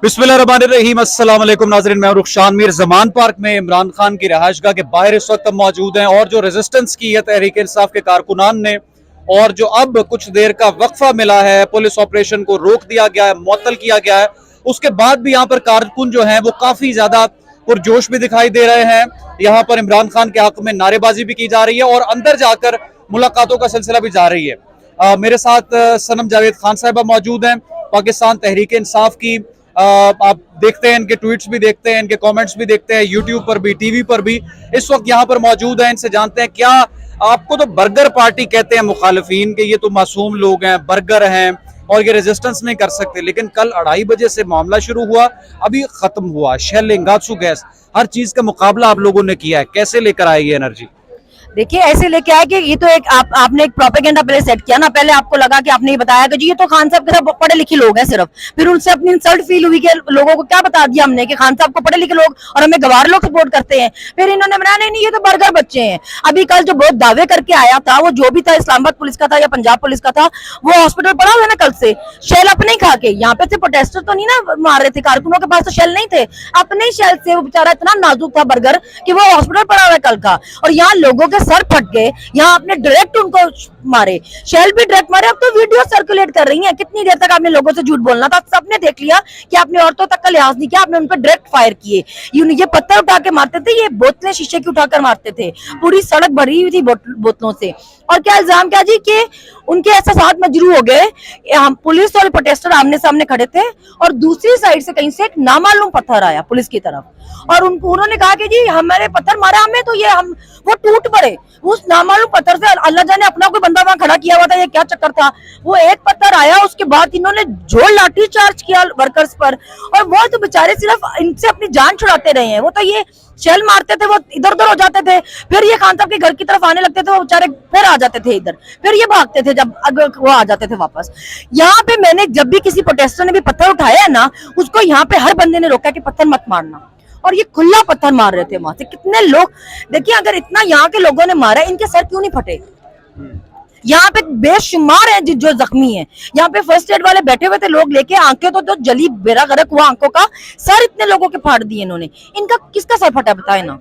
बिस्मिल्लाहिर्रहमानिर्रहीम। अस्सलाम वालेकुम नाज़रीन, मैं रुखशान मीर ज़मान पार्क में इमरान खान की रहायशगाह के बाहर इस वक्त मौजूद हैं और जो रेजिस्टेंस की है तहरीक इंसाफ के कारकुनान ने और जो अब कुछ देर का वक्फा मिला है, पुलिस ऑपरेशन को रोक दिया गया है, मुअत्तल किया गया है, उसके बाद भी यहाँ पर कारकुन जो हैं वो काफी ज्यादा पुरजोश भी दिखाई दे रहे हैं। यहाँ पर इमरान खान के हक में नारेबाजी भी की जा रही है और अंदर जाकर मुलाकातों का सिलसिला भी जारी है। मेरे साथ सनम जावेद खान साहिबा मौजूद हैं, पाकिस्तान तहरीक इंसाफ की। आप देखते हैं, इनके ट्वीट्स भी देखते हैं, इनके कमेंट्स भी देखते हैं, यूट्यूब पर भी, टीवी पर भी। इस वक्त यहाँ पर मौजूद हैं, इनसे जानते हैं क्या आपको तो बर्गर पार्टी कहते हैं मुखालिफिन के, ये तो मासूम लोग हैं, बर्गर हैं और ये रेजिस्टेंस नहीं कर सकते, लेकिन कल 2:30 बजे से मामला शुरू हुआ, अभी खत्म हुआ। शेलिंग, आंसू गैस, हर चीज का मुकाबला आप लोगों ने किया है, कैसे लेकर आए ये एनर्जी? देखिए ऐसे लेके आए कि ये तो एक आपने एक प्रोपेगेंडा पहले सेट किया ना। पहले आपको लगा कि आपने ये बताया कि जी ये तो खान साहब के सब पढ़े लिखे लोग हैं सिर्फ, फिर उनसे अपनी इंसल्ट फील हुई कि लोगों को क्या बता दिया हमने कि खान साहब को पढ़े लिखे लोग और हमें गवार लोग सपोर्ट करते हैं। फिर इन्होंने बनाया नहीं ये तो बर्गर बच्चे हैं। अभी कल जो बहुत दावे करके आया था, वो जो भी था, इस्लामाबाद पुलिस का था या पंजाब पुलिस का था, वो हॉस्पिटल पड़ा हुआ है ना कल से, शेल अपने ही खा के। यहाँ पे से प्रोटेस्टर तो नहीं ना मार रहे थे, कारकुनों के पास तो शेल नहीं थे, अपने ही शेल से वो बेचारा इतना नाजुक था बर्गर कि वो हॉस्पिटल पड़ा हुआ है कल का। और यहाँ लोगों के सर फट गए, यहाँ आपने डायरेक्ट उनको मारे, शेल भी डायरेक्ट मारे। अब तो वीडियो सर्कुलेट कर रही है, कितनी देर तक आपने लोगों से झूठ बोलना था? सबने देख लिया कि आपने औरतों तक का लिहाज नहीं किया, आपने उन पर डायरेक्ट फायर किए। ये पत्थर उठा के मारते थे, ये बोतलें शीशे की उठाकर मारते थे, पूरी सड़क भरी हुई थी बोतलों से। और क्या इल्जाम क्या जी कि उनके एहसास मजरू हो गए। हम पुलिस और प्रोटेस्टर आमने सामने खड़े थे और दूसरी साइड से कहीं से एक नामालूम पत्थर आया पुलिस की तरफ और उन्होंने कहा कि जी हमारे पत्थर मारा हमें, तो ये हम वो टूट पड़े उस नामालूम पत्थर से। अल्लाह जाने अपना कोई बंदा वहां खड़ा किया हुआ था, ये क्या चक्कर था। वो एक पत्थर आया, उसके बाद इन्होंने जो लाठी चार्ज किया वर्कर्स पर, और वो तो बेचारे सिर्फ इनसे अपनी जान छुड़ाते रहे हैं। वो तो ये शेल मारते थे, वो इधर उधर हो जाते थे, फिर ये खान साहब के घर की तरफ आने लगते थे, वो बेचारे फिर आ जाते थे इधर, फिर ये भागते थे जब अगर वो आ जाते थे वापस। यहाँ पे मैंने जब भी किसी प्रोटेस्टर ने भी पत्थर उठाया है ना, उसको यहाँ पे हर बंदे ने रोका कि पत्थर मत मारना, और ये खुला पत्थर मार रहे थे वहां से। कितने लोग, देखिए अगर इतना यहाँ के लोगों ने मारा, इनके सर क्यों नहीं फटे? यहाँ पे बेशुमार है जो जख्मी है। यहाँ पे फर्स्ट एड वाले बैठे हुए थे लोग लेके, आंखें तो जली बेरा गर्क हुआ आंखों का, सर इतने लोगों के फाड़ दिए इन्होंने। इनका किसका सर फटा बताए ना,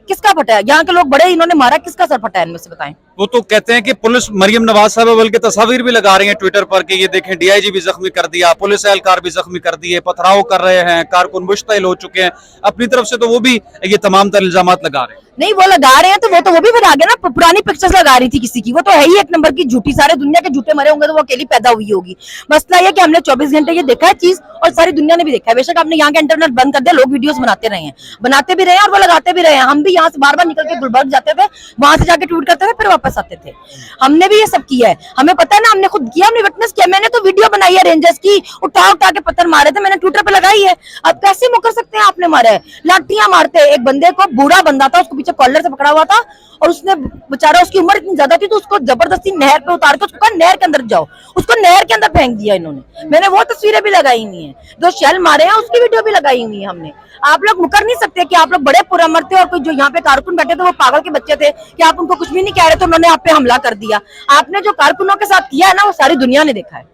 किसका फटा है? यहाँ के लोग बड़े इन्होंने मारा, किसका सर फटा है इनमें से बताएं? वो तो कहते हैं कि पुलिस मरियम नवाज साहब बल्कि तस्वीर भी लगा रही है ट्विटर पर कि ये देखें डीआईजी भी जख्मी कर दिया, पुलिस एहलकार भी जख्मी कर दिए, पथराव कर रहे हैं, कारकुन मुश्तइल हो चुके हैं। अपनी तरफ से तो वो भी ये तमाम तर इल्जामात लगा रहे हैं। नहीं वो लगा रहे हैं तो वो भी बता गया ना, पुरानी पिक्चर्स लगा रही थी किसी की, वो तो है ही एक नंबर की झूठी। सारे दुनिया के झूठे मरे होंगे तो वो अकेली पैदा हुई होगी। मसला ये कि हमने 24 घंटे ये देखा है चीज और सारी दुनिया ने भी देखा है। बेशक आपने यहाँ का इंटरनेट बंद कर दिया, लोग वीडियोस बनाते रहे हैं, बनाते भी रहे हैं और वो लगाते भी रहे हैं। हम भी यहाँ से बार बार निकल के गुलबर्ग जाते थे, वहां से जाके ट्वीट करते थे, फिर वापस आते थे। हमने भी ये सब किया है, हमें पता है ना, हमने खुद किया, हमने विटनेस किया। मैंने तो वीडियो बनाई है रेंजर्स की, उठा उठा के पत्थर मारे थे, मैंने ट्विटर पे लगाई है। अब कैसे मुकर सकते हैं? आपने मारा है, लाठियां मारते। एक बंदे को, बूढ़ा बंदा था, उसको पीछे कॉलर से पकड़ा हुआ था और उसने बेचारा, उसकी उम्र इतनी ज्यादा थी तो उसको जबरदस्ती नहर पे उतार के उसको नहर के अंदर जाओ, उसको नहर के अंदर फेंक दिया इन्होंने। मैंने वो तस्वीरें भी लगाई हुई है, जो शेल मारे हैं उसकी वीडियो भी लगाई हुई है हमने। आप लोग मुकर नहीं सकते कि आप लोग बड़े पुरअमर थे और कोई जो यहाँ पे कारकुन बैठे थे वो पागल के बच्चे थे कि आप उनको कुछ भी नहीं कह रहे तो उन्होंने आप पे हमला कर दिया। आपने जो कारकुनों के साथ किया है ना, वो सारी दुनिया ने देखा है।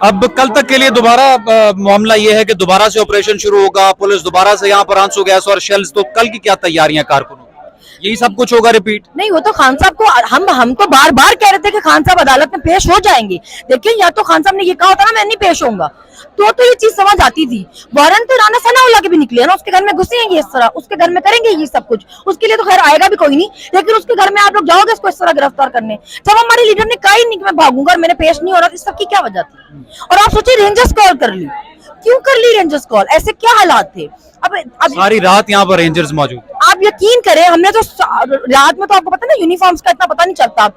अब कल तक के लिए दोबारा मामला यह है कि दोबारा से ऑपरेशन शुरू होगा, पुलिस दोबारा से यहाँ पर आंसू गैस और शेल्स, तो कल की क्या तैयारियां कारकुनों? यही सब कुछ होगा रिपीट? नहीं, वो तो खान साहब को हम तो बार बार कह रहे थे कि खान साहब अदालत में पेश हो जाएंगे। देखिए या तो खान साहब ने ये कहा होता ना मैं नहीं पेश होऊंगा, तो ये चीज समझ आती थी। वारंट तो राना सनाउल्लाह के भी निकले ना, उसके घर में घुसेंगे इस तरह, उसके घर में करेंगे ये सब कुछ, उसके लिए तो खैर आएगा भी कोई नहीं, लेकिन उसके घर में आप लोग जाओगे इसको इस तरह गिरफ्तार करने। जब हमारे लीडर ने कहा ही नहीं कि मैं भागूंगा और मैंने पेश नहीं हो रहा, इस सब की क्या वजह थी? और आप सोचिए रेंजर्स कॉल कर ली, क्यों कर ली रेंजर्स कॉल? ऐसे क्या हालात थे? अब सारी रात यहाँ पर रेंजर्स मौजूद। आप यकीन करें, हमने तो रात में तो आपको पता ना यूनिफॉर्म्स का इतना पता नहीं चलता।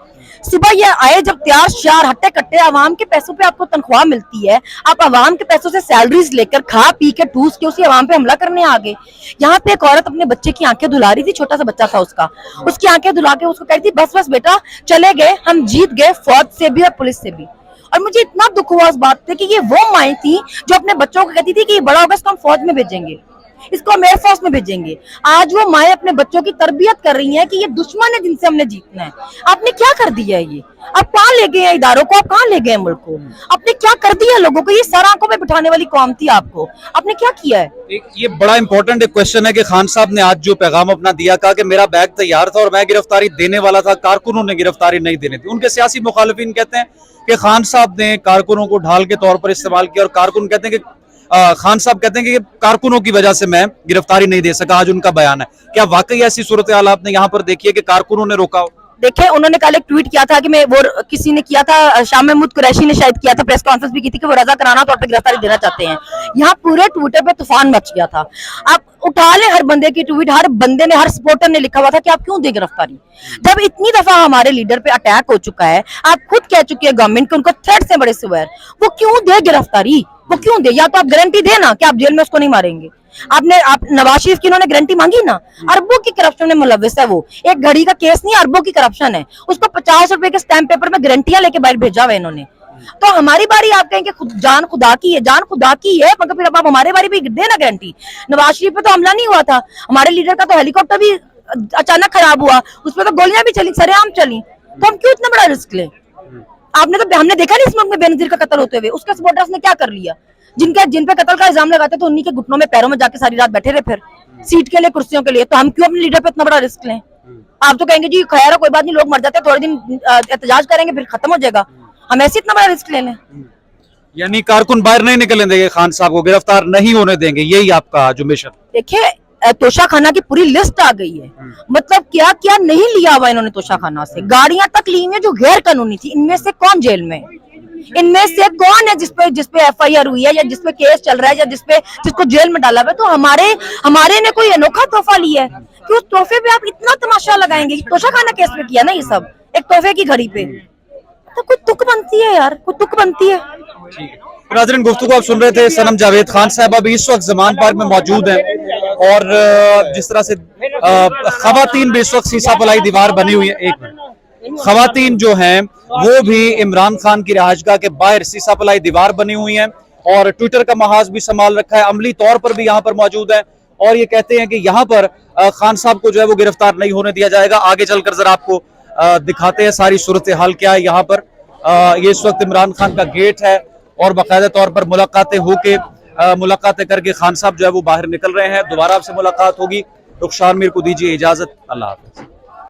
सुबह ये आए जब तैयार श्यार हट्टे कट्टे, आवाम के पैसों पे आपको तनख्वाह मिलती है, आप आवाम के पैसों से सैलरीज लेकर खा पी के ठूस के उसी आवाम पे हमला करने आ गए। यहाँ पे एक औरत अपने बच्चे की आंखें धुला रही थी, छोटा सा बच्चा था उसका, उसकी आंखें धुला के उसको कह रही थी बस बस बेटा चले गए, हम जीत गए, फौज से भी और पुलिस से भी। और मुझे इतना दुख हुआ इस बात पे कि ये वो माएँ थी जो अपने बच्चों को कहती थी कि ये बड़ा होगा इसको हम फौज में भेजेंगे। इसको हम एयरफोर्स में भेजेंगे। आज वो माए अपने बच्चों की तरबियत कर रही हैं कि ये दुश्मन है जिनसे हमने जीतना है। आपने क्या कर दिया है ये? आप कहाँ ले गए हैं इदारों को? आप कहाँ ले गए हैं मुल्क को? आपने क्या कर दिया लोगों को? ये सर आंखों पे बिठाने वाली कौम थी आपको, आपने क्या किया है? ये बड़ा इंपॉर्टेंट एक क्वेश्चन है कि खान साहब ने आज जो पैगाम अपना दिया, कहा कि मेरा बैग तैयार था और मैं गिरफ्तारी देने वाला था, कारकुनों ने गिरफ्तारी नहीं देनी थी। उनके सियासी मुखालिफिन कहते हैं कि खान साहब ने कारकुनों को ढाल के तौर पर इस्तेमाल किया, और कारकुन कहते हैं कि खान साहब कहते हैं कि कारकुनों की वजह से मैं गिरफ्तारी नहीं दे सका। आज उनका बयान है। क्या वाकई ऐसी सूरत हाल आपने यहाँ पर देखी है कि कारकुनों ने रोका हो? देखे, उन्होंने कल एक ट्वीट किया था कि मैं वो किसी ने किया था, शाह महमूद कुरैशी ने शायद किया था, प्रेस कॉन्फ्रेंस भी की थी कि वो रजा कराना तौर पर गिरफ्तारी देना चाहते हैं। यहाँ पूरे ट्विटर पे तूफान मच गया था। आप उठा ले हर बंदे की ट्वीट, हर बंदे ने, हर सपोर्टर ने लिखा हुआ था कि आप क्यों दे गिरफ्तारी, जब इतनी दफा हमारे लीडर पे अटैक हो चुका है। आप खुद कह चुके हैं गवर्नमेंट के उनको थ्रेट्स हैं बड़े सिवियर, वो क्यों दे गिरफ्तारी? वो क्यों दे? या तो आप गारंटी देना कि आप जेल में उसको नहीं मारेंगे। आप नवाज शरीफ की उन्होंने गारंटी मांगी ना, अरबों की करप्शन में मुलविस है वो। एक घड़ी का केस नहीं, अरबों की करप्शन है। उसको 50 रुपए के स्टैम्प पेपर में गारंटियां लेके बाहर भेजा हुआ इन्होंने। तो हमारी बारी, आप कहेंगे जान खुदा की है, जान खुदा की है, मगर फिर अब आप हमारे बारी भी देना गारंटी। नवाज शरीफ पे तो हमला नहीं हुआ था, हमारे लीडर का तो हेलीकॉप्टर भी अचानक खराब हुआ, उसमें तो गोलियां भी चली, सरेआम चली, तो हम क्यों इतना बड़ा रिस्क लें? हमने देखा नहीं इस मुल्क में बेनजीर का कत्ल होते हुए, उसके सपोर्टर्स ने क्या कर लिया? जिन पे कत्ल का इल्जाम लगाते तो उन्हीं के घुटनों में पैरों में जाके सारी रात बैठे रहे, फिर सीट के लिए, कुर्सियों के लिए। तो हम क्यों अपने लीडर पे इतना बड़ा रिस्क लें? आप तो कहेंगे जी खैर है, कोई बात नहीं, लोग मर जाते हैं, थोड़े दिन एहतजाज करेंगे फिर खत्म हो जाएगा, हम ऐसे इतना बड़ा रिस्क ले लें? यानी कारकुन बाहर नहीं निकलने देंगे, खान साहब को गिरफ्तार नहीं होने देंगे, यही आपका जो मिशन? देखिए, तोशा खाना की पूरी लिस्ट आ गई है। मतलब क्या क्या नहीं लिया हुआ इन्होंने तोशा खाना से, गाड़ियां तक ली हुई है जो गैर कानूनी थी। इनमें से कौन जेल में? इनमें से कौन है जिसपे एफआईआर हुई है, या जिसपे केस चल रहा है, या जिसको जेल में डाला हुआ है? तो हमारे ने कोई अनोखा तोहफा लिया है कि उस तोहफे पे आप इतना तमाशा लगाएंगे? तोशा खाना केस में किया ना ये सब, एक तोहफे की घड़ी पे, तो कोई तुक बनती है यार, कोई तुक बनती है। नाज़रीन, गुफ्तगू आप सुन रहे थे सनम जावेद खान साहब अभी इस वक्त ज़मान पार्क में मौजूद हैं, और जिस तरह से खवातीन भी इस वक्त सीसा पलाई दीवार बनी हुई है, एक मिनट, खवातीन जो हैं वो भी इमरान खान की रहायशगाह के बाहर सीसा पलाई दीवार बनी हुई हैं, और ट्विटर का महाज भी संभाल रखा है, अमली तौर पर भी यहाँ पर मौजूद है, और ये कहते हैं कि यहाँ पर खान साहब को जो है वो गिरफ्तार नहीं होने दिया जाएगा। आगे चलकर जरा आपको दिखाते हैं सारी सूरत हाल क्या है यहाँ पर। ये इस वक्त इमरान खान का गेट है, और बाकायदा तौर पर मुलाकातें करके खान साहब जो है वो बाहर निकल रहे हैं। दोबारा आपसे मुलाकात होगी। रुखसार मीर को दीजिए इजाजत। अल्लाह हाफ़िज़।